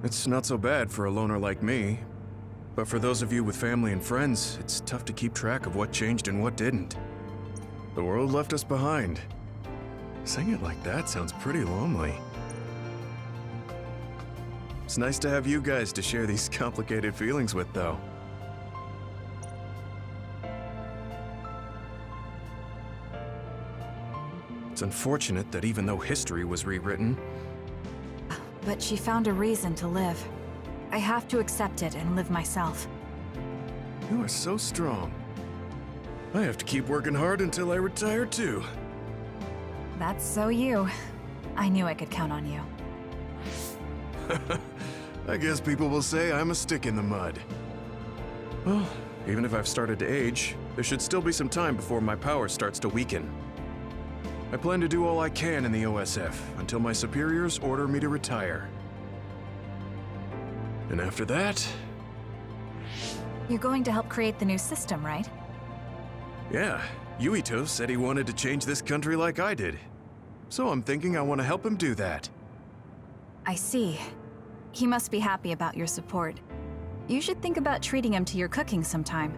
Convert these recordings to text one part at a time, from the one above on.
It's not so bad for a loner like me. But for those of you with family and friends, it's tough to keep track of what changed and what didn't. The world left us behind. Saying it like that sounds pretty lonely. It's nice to have you guys to share these complicated feelings with, though. It's unfortunate that even though history was rewritten... But she found a reason to live. I have to accept it and live myself. You are so strong. I have to keep working hard until I retire, too. That's so you. I knew I could count on you. I guess people will say I'm a stick in the mud. Well, even if I've started to age, there should still be some time before my power starts to weaken. I plan to do all I can in the OSF until my superiors order me to retire. And after that... You're going to help create the new system, right? Yeah, Yuito said he wanted to change this country like I did. So I'm thinking I want to help him do that. I see. He must be happy about your support. You should think about treating him to your cooking sometime.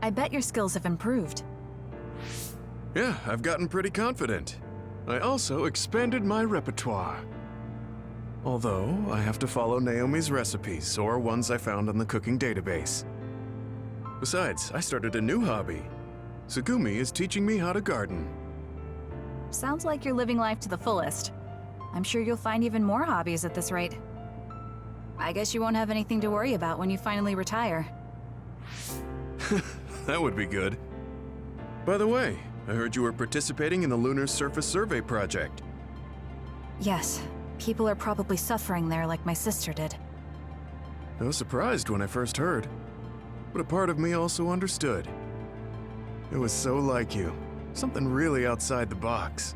I bet your skills have improved. Yeah, I've gotten pretty confident. I also expanded my repertoire. Although, I have to follow Naomi's recipes, or ones I found on the cooking database. Besides, I started a new hobby. Tsugumi is teaching me how to garden. Sounds like you're living life to the fullest. I'm sure you'll find even more hobbies at this rate. I guess you won't have anything to worry about when you finally retire. That would be good. By the way, I heard you were participating in the Lunar Surface Survey project. Yes, people are probably suffering there like my sister did. I was surprised when I first heard, but a part of me also understood. It was so like you, something really outside the box.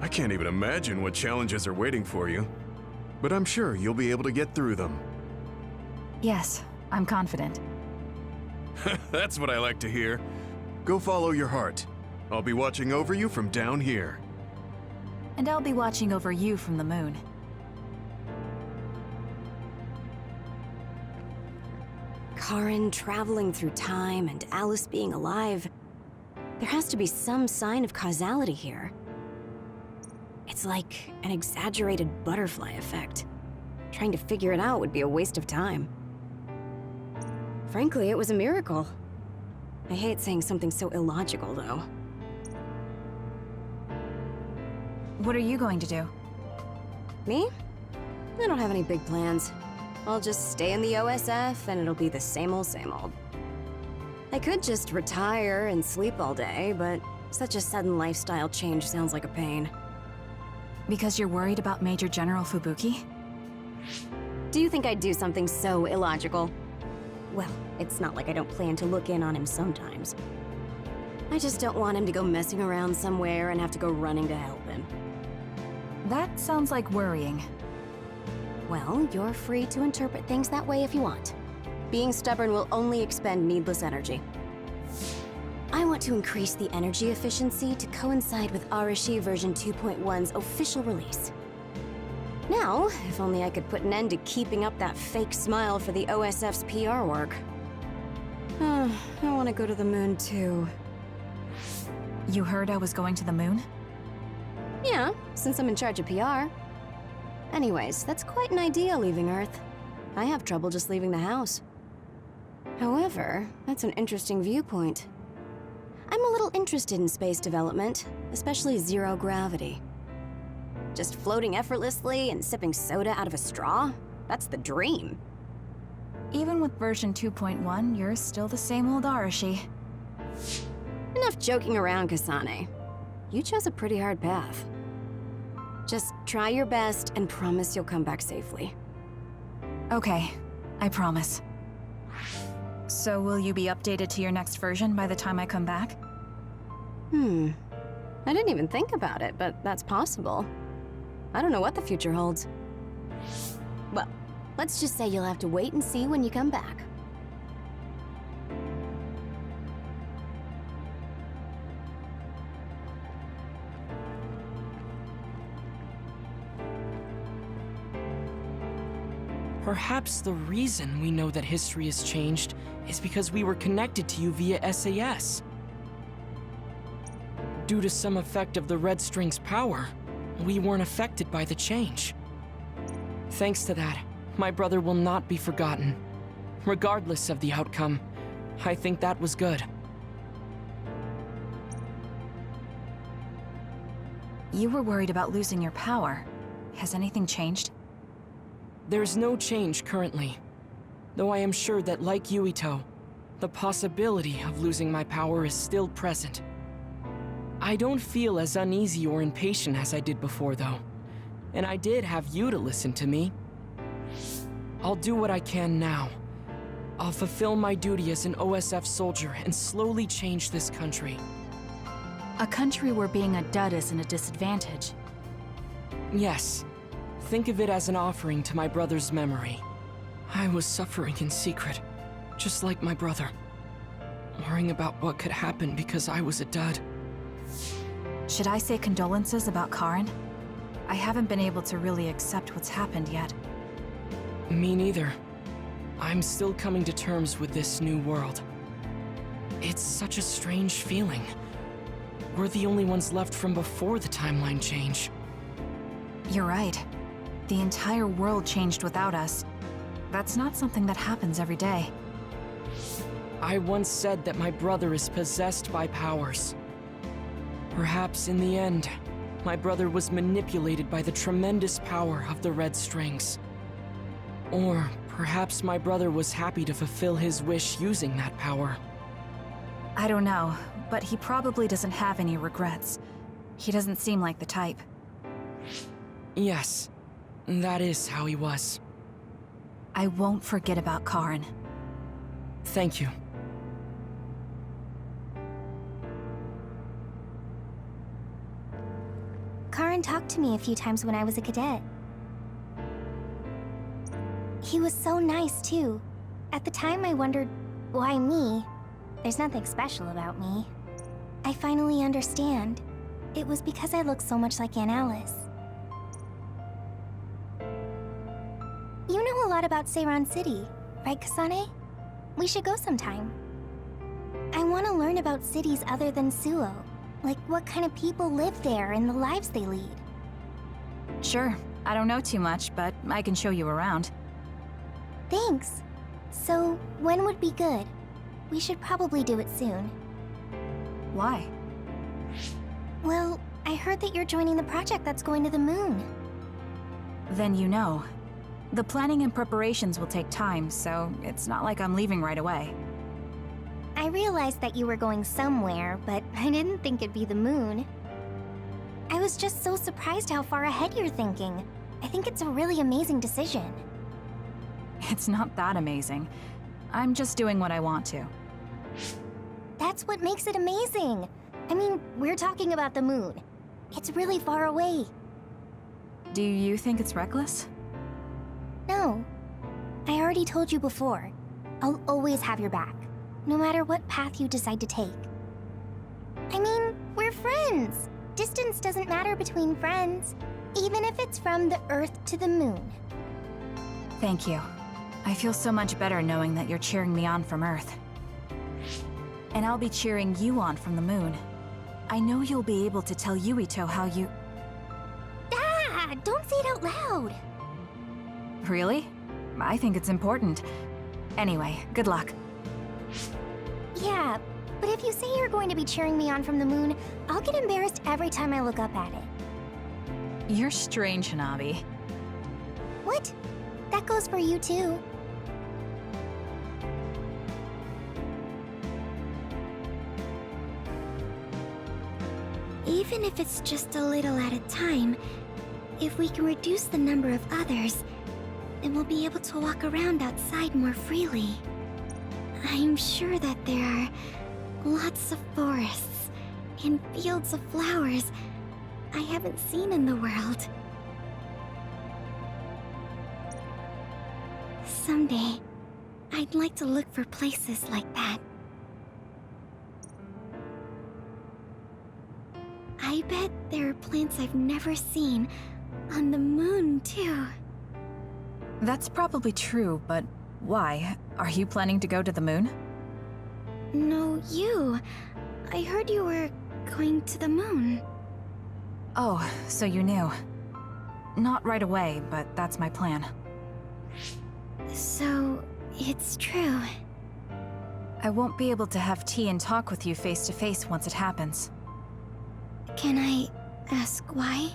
I can't even imagine what challenges are waiting for you, but I'm sure you'll be able to get through them. Yes, I'm confident. That's what I like to hear. Go follow your heart. I'll be watching over you from down here. And I'll be watching over you from the moon. Karen traveling through time and Alice being alive. There has to be some sign of causality here. It's like an exaggerated butterfly effect. Trying to figure it out would be a waste of time. Frankly, it was a miracle. I hate saying something so illogical, though. What are you going to do? Me? I don't have any big plans. I'll just stay in the OSF and it'll be the same old, same old. I could just retire and sleep all day, but such a sudden lifestyle change sounds like a pain. Because you're worried about Major General Fubuki? Do you think I'd do something so illogical? Well, it's not like I don't plan to look in on him sometimes. I just don't want him to go messing around somewhere and have to go running to help him. That sounds like worrying. Well, you're free to interpret things that way if you want. Being stubborn will only expend needless energy. I want to increase the energy efficiency to coincide with Arashi version 2.1's official release. Now, if only I could put an end to keeping up that fake smile for the OSF's PR work. I want to go to the moon too. You heard I was going to the moon? Yeah, since I'm in charge of PR. Anyways, that's quite an idea, leaving Earth. I have trouble just leaving the house. However, that's an interesting viewpoint. I'm a little interested in space development, especially zero gravity. Just floating effortlessly and sipping soda out of a straw? That's the dream. Even with version 2.1, you're still the same old Arashi. Enough joking around, Kasane. You chose a pretty hard path. Just try your best and promise you'll come back safely. Okay, I promise. So will you be updated to your next version by the time I come back? I didn't even think about it, but that's possible. I don't know what the future holds. Well, let's just say you'll have to wait and see when you come back. Perhaps the reason we know that history has changed is because we were connected to you via SAS. Due to some effect of the Red String's power, we weren't affected by the change. Thanks to that, my brother will not be forgotten. Regardless of the outcome, I think that was good. You were worried about losing your power. Has anything changed? There's no change currently, though I am sure that, like Yuito, the possibility of losing my power is still present. I don't feel as uneasy or impatient as I did before, though, and I did have you to listen to me. I'll do what I can now. I'll fulfill my duty as an OSF soldier and slowly change this country. A country where being a dud isn't a disadvantage. Yes. Think of it as an offering to my brother's memory. I was suffering in secret, just like my brother. Worrying about what could happen because I was a dud. Should I say condolences about Karin? I haven't been able to really accept what's happened yet. Me neither. I'm still coming to terms with this new world. It's such a strange feeling. We're the only ones left from before the timeline change. You're right. The entire world changed without us. That's not something that happens every day. I once said that my brother is possessed by powers. Perhaps in the end, my brother was manipulated by the tremendous power of the Red Strings. Or perhaps my brother was happy to fulfill his wish using that power. I don't know, but he probably doesn't have any regrets. He doesn't seem like the type. Yes, that is how he was. I won't forget about Karin. Thank you. Karin talked to me a few times when I was a cadet. He was so nice, too. At the time, I wondered, why me? There's nothing special about me. I finally understand. It was because I look so much like Aunt Alice. You know a lot about Seiran City, right, Kasane? We should go sometime. I want to learn about cities other than Suo. Like what kind of people live there and the lives they lead. Sure, I don't know too much, but I can show you around. Thanks. So, when would be good? We should probably do it soon. Why? Well, I heard that you're joining the project that's going to the moon. Then you know. The planning and preparations will take time, so it's not like I'm leaving right away. I realized that you were going somewhere, but I didn't think it'd be the moon. I was just so surprised how far ahead you're thinking. I think it's a really amazing decision. It's not that amazing. I'm just doing what I want to. That's what makes it amazing. I mean, we're talking about the moon. It's really far away. Do you think it's reckless? No. I already told you before. I'll always have your back, no matter what path you decide to take. I mean, we're friends. Distance doesn't matter between friends, even if it's from the Earth to the moon. Thank you. I feel so much better knowing that you're cheering me on from Earth. And I'll be cheering you on from the moon. I know you'll be able to tell Yuito how you... Ah! Don't say it out loud! Really? I think it's important. Anyway, good luck. Yeah, but if you say you're going to be cheering me on from the moon, I'll get embarrassed every time I look up at it. You're strange, Hanabi. What? That goes for you too. Even if it's just a little at a time, if we can reduce the number of others, then we'll be able to walk around outside more freely. I'm sure that there are lots of forests and fields of flowers I haven't seen in the world. Someday, I'd like to look for places like that. I bet there are plants I've never seen on the moon, too. That's probably true, but why? Are you planning to go to the moon? No, you. I heard you were going to the moon. Oh, so you knew. Not right away, but that's my plan. So, it's true. I won't be able to have tea and talk with you face to face once it happens. Can I ask why?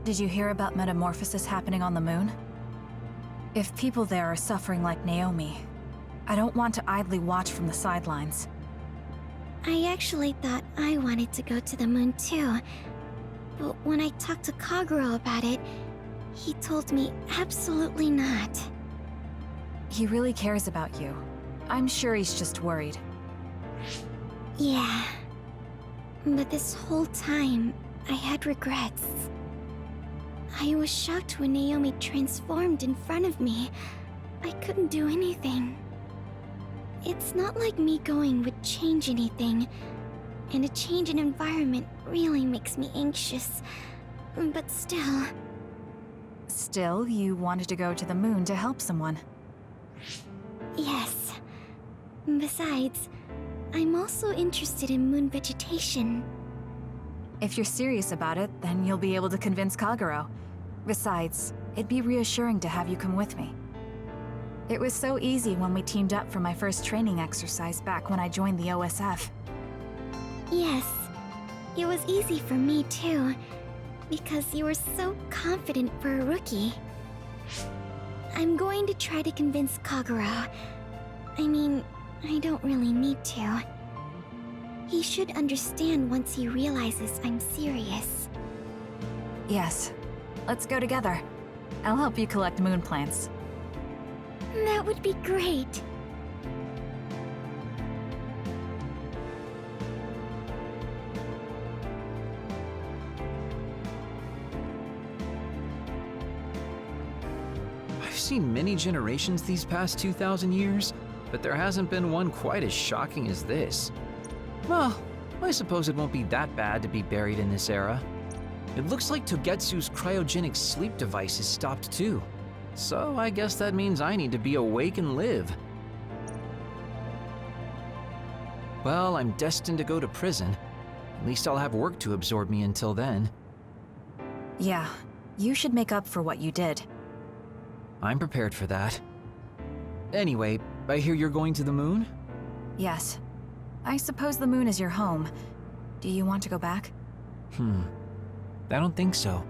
Did you hear about metamorphosis happening on the moon? If people there are suffering like Naomi, I don't want to idly watch from the sidelines. I actually thought I wanted to go to the moon too. But when I talked to Kaguro about it, he told me absolutely not. He really cares about you. I'm sure he's just worried. Yeah. But this whole time, I had regrets. I was shocked when Naomi transformed in front of me. I couldn't do anything. It's not like me going would change anything, and a change in environment really makes me anxious. But still... Still, you wanted to go to the moon to help someone. Yes. Besides, I'm also interested in moon vegetation. If you're serious about it, then you'll be able to convince Kaguro. Besides, it'd be reassuring to have you come with me. It was so easy when we teamed up for my first training exercise back when I joined the OSF. Yes, it was easy for me too, because you were so confident for a rookie. I'm going to try to convince Kaguro. I mean, I don't really need to. He should understand once he realizes I'm serious. Yes. Let's go together. I'll help you collect moon plants. That would be great. I've seen many generations these past 2,000 years, but there hasn't been one quite as shocking as this. Well, I suppose it won't be that bad to be buried in this era. It looks like Togetsu's cryogenic sleep device is stopped too. So I guess that means I need to be awake and live. Well, I'm destined to go to prison. At least I'll have work to absorb me until then. Yeah, you should make up for what you did. I'm prepared for that. Anyway, I hear you're going to the moon? Yes. I suppose the moon is your home. Do you want to go back? I don't think so.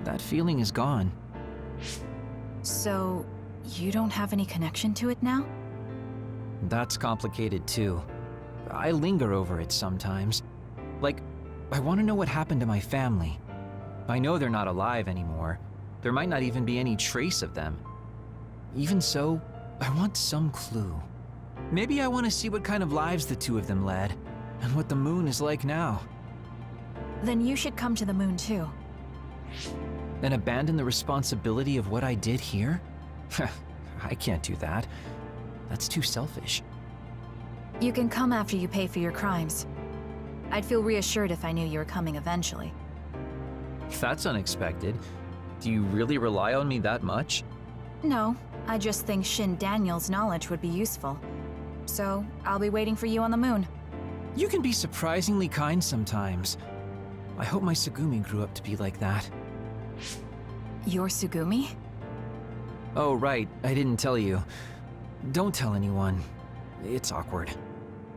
That feeling is gone. So, you don't have any connection to it now? That's complicated too. I linger over it sometimes. Like, I want to know what happened to my family. I know they're not alive anymore. There might not even be any trace of them. Even so, I want some clue. Maybe I want to see what kind of lives the two of them led, and what the moon is like now. Then you should come to the moon too. And abandon the responsibility of what I did here? I can't do that. That's too selfish. You can come after you pay for your crimes. I'd feel reassured if I knew you were coming eventually. That's unexpected. Do you really rely on me that much? No, I just think Shin Daniel's knowledge would be useful. So, I'll be waiting for you on the moon. You can be surprisingly kind sometimes. I hope my Tsugumi grew up to be like that. Your Tsugumi? Oh, right, I didn't tell you. Don't tell anyone. It's awkward.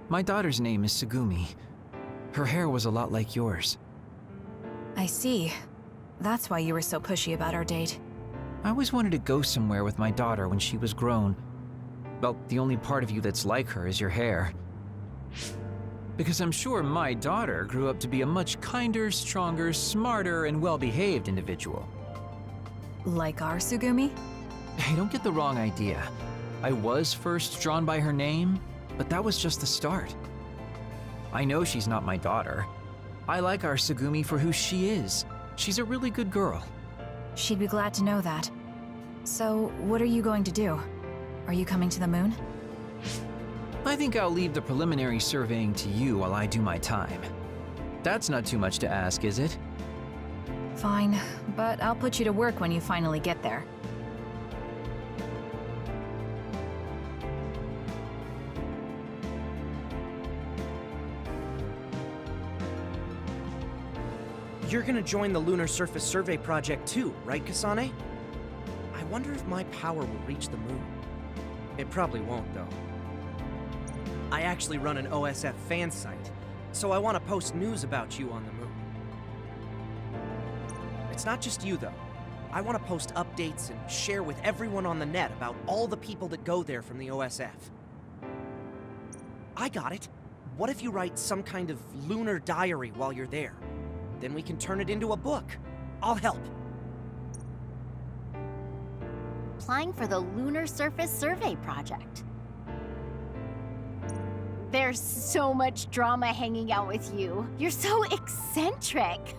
My daughter's name is Tsugumi. Her hair was a lot like yours. I see. That's why you were so pushy about our date. I always wanted to go somewhere with my daughter when she was grown. Well, the only part of you that's like her is your hair. Because I'm sure my daughter grew up to be a much kinder, stronger, smarter, and well-behaved individual. Like our Tsugumi? Hey, don't get the wrong idea. I was first drawn by her name, but that was just the start. I know she's not my daughter. I like our Tsugumi for who she is. She's a really good girl. She'd be glad to know that. So, what are you going to do? Are you coming to the moon? I think I'll leave the preliminary surveying to you while I do my time. That's not too much to ask, is it? Fine, but I'll put you to work when you finally get there. You're gonna join the Lunar Surface Survey Project too, right, Kasane? I wonder if my power will reach the moon. It probably won't, though. I actually run an OSF fan site, so I want to post news about you on the moon. It's not just you, though. I want to post updates and share with everyone on the net about all the people that go there from the OSF. I got it. What if you write some kind of lunar diary while you're there? Then we can turn it into a book. I'll help. Applying for the Lunar Surface Survey Project. There's so much drama hanging out with you. You're so eccentric.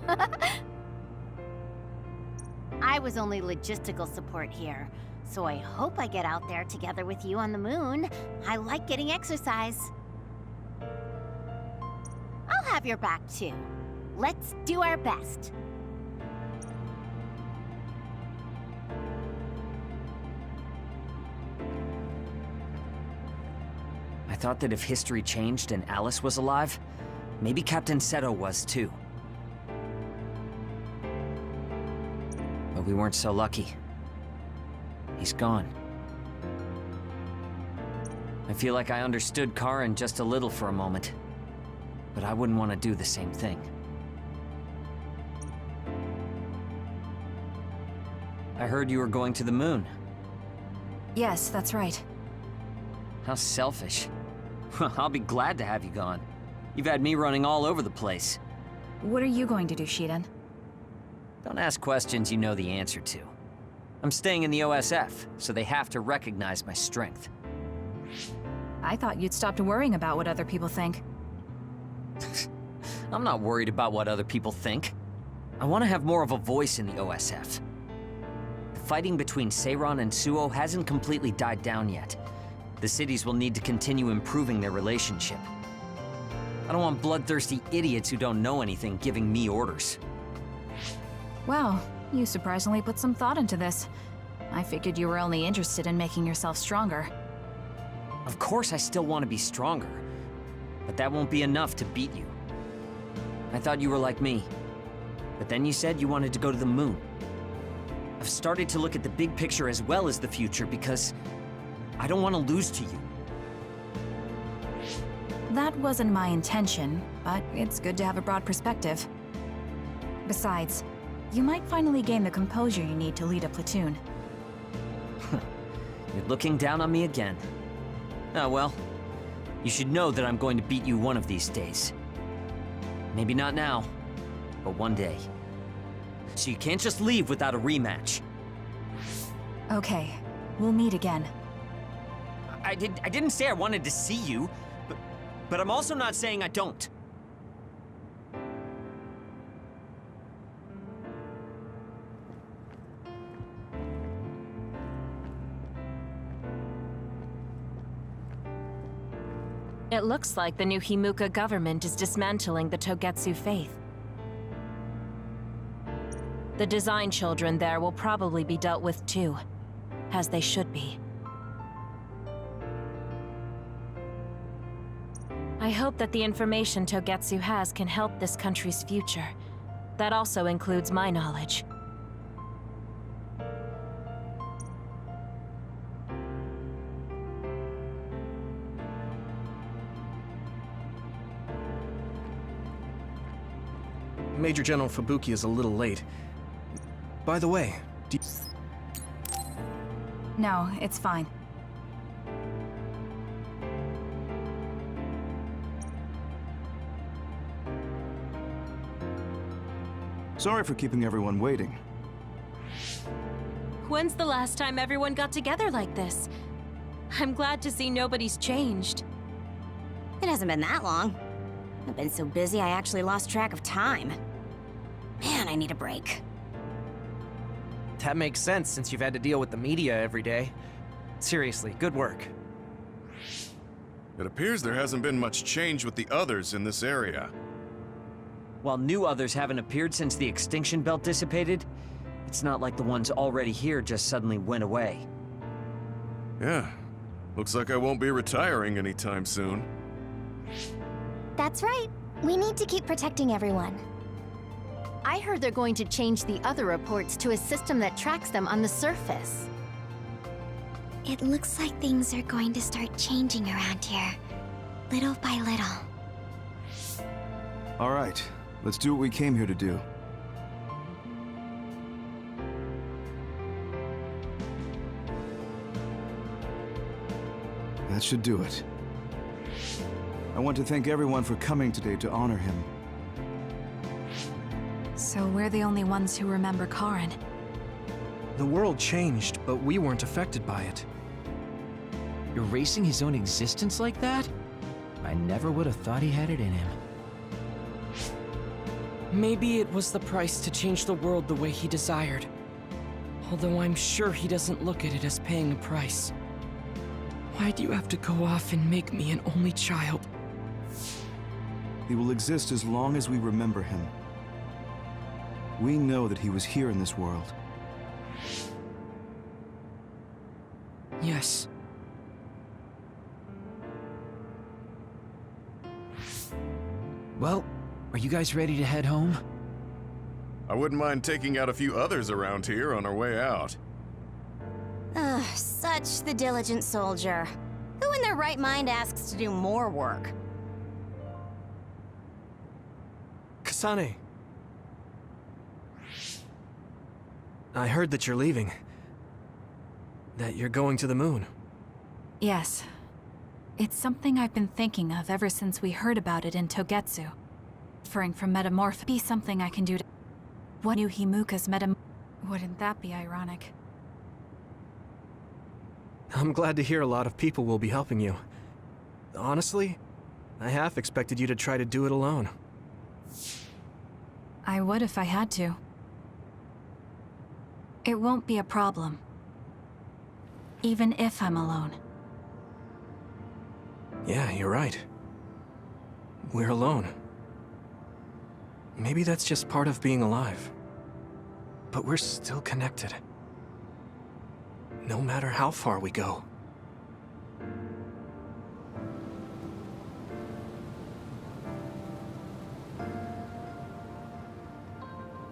I was only logistical support here, so I hope I get out there together with you on the moon. I like getting exercise. I'll have your back too. Let's do our best. I thought that if history changed and Alice was alive, maybe Captain Seto was too. But we weren't so lucky. He's gone. I feel like I understood Karen just a little for a moment, but I wouldn't want to do the same thing. I heard you were going to the moon. Yes, that's right. How selfish. I'll be glad to have you gone. You've had me running all over the place. What are you going to do, Shiden? Don't ask questions you know the answer to. I'm staying in the OSF, so they have to recognize my strength. I thought you'd stopped worrying about what other people think. I'm not worried about what other people think. I want to have more of a voice in the OSF. The fighting between Seiran and Suo hasn't completely died down yet. The cities will need to continue improving their relationship. I don't want bloodthirsty idiots who don't know anything giving me orders. Wow, you surprisingly put some thought into this. I figured you were only interested in making yourself stronger. Of course I still want to be stronger, but that won't be enough to beat you. I thought you were like me, but then you said you wanted to go to the moon. I've started to look at the big picture as well as the future because I don't want to lose to you. That wasn't my intention, but it's good to have a broad perspective. Besides, you might finally gain the composure you need to lead a platoon. You're looking down on me again. Oh well, you should know that I'm going to beat you one of these days. Maybe not now, but one day. So you can't just leave without a rematch. Okay, we'll meet again. I didn't say I wanted to see you, but I'm also not saying I don't. It looks like the new Himuka government is dismantling the Togetsu faith. The design children there will probably be dealt with too, as they should be. I hope that the information Togetsu has can help this country's future. That also includes my knowledge. Major General Fubuki is a little late. By the way, No, it's fine. Sorry for keeping everyone waiting. When's the last time everyone got together like this? I'm glad to see nobody's changed. It hasn't been that long. I've been so busy I actually lost track of time. Man, I need a break. that makes sense since you've had to deal with the media every day. Seriously, good work. It appears there hasn't been much change with the others in this area. While new others haven't appeared since the extinction belt dissipated, it's not like the ones already here just suddenly went away. Yeah, looks like I won't be retiring anytime soon. That's right. We need to keep protecting everyone. I heard they're going to change the other reports to a system that tracks them on the surface. It looks like things are going to start changing around here, little by little. All right, let's do what we came here to do. That should do it. I want to thank everyone for coming today to honor him. So we're the only ones who remember Karin. The world changed, but we weren't affected by it. Erasing his own existence like that? I never would have thought he had it in him. Maybe it was the price to change the world the way he desired. Although I'm sure he doesn't look at it as paying a price. Why do you have to go off and make me an only child? He will exist as long as we remember him. We know that he was here in this world. Yes. Well, are you guys ready to head home? I wouldn't mind taking out a few others around here on our way out. Ugh, such the diligent soldier. Who in their right mind asks to do more work? Kasane. I heard that you're leaving. That you're going to the moon. Yes. It's something I've been thinking of ever since we heard about it in Togetsu. Referring from metamorph be something I can do to... What knew Himuka's Wouldn't that be ironic? I'm glad to hear a lot of people will be helping you. Honestly, I half expected you to try to do it alone. I would if I had to. It won't be a problem. Even if I'm alone. Yeah, you're right. We're alone. Maybe that's just part of being alive. But we're still connected. No matter how far we go.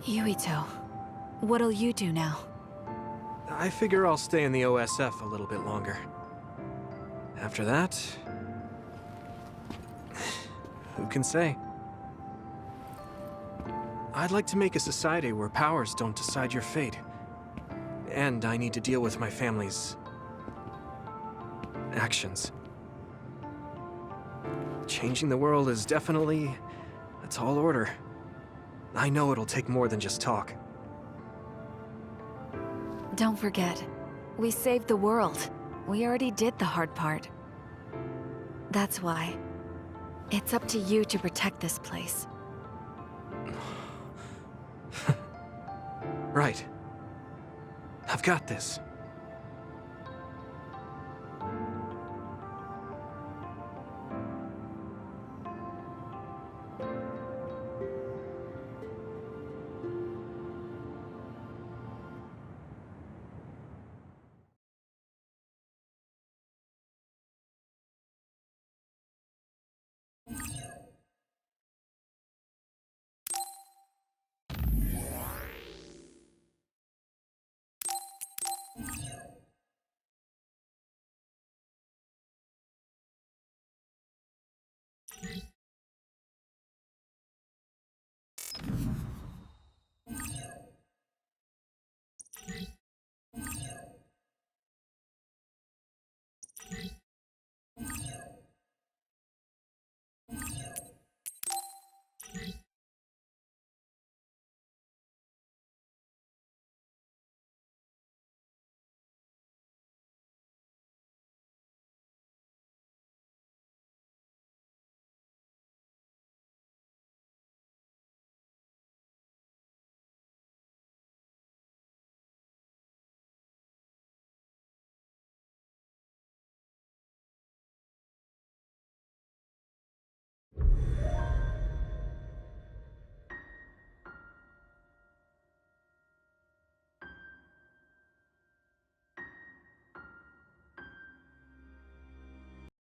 Yuito, what'll you do now? I figure I'll stay in the OSF a little bit longer. After that... who can say? I'd like to make a society where powers don't decide your fate. And I need to deal with my family's... actions. Changing the world is definitely a tall order. I know it'll take more than just talk. Don't forget, we saved the world. We already did the hard part. That's why. It's up to you to protect this place. Right. I've got this.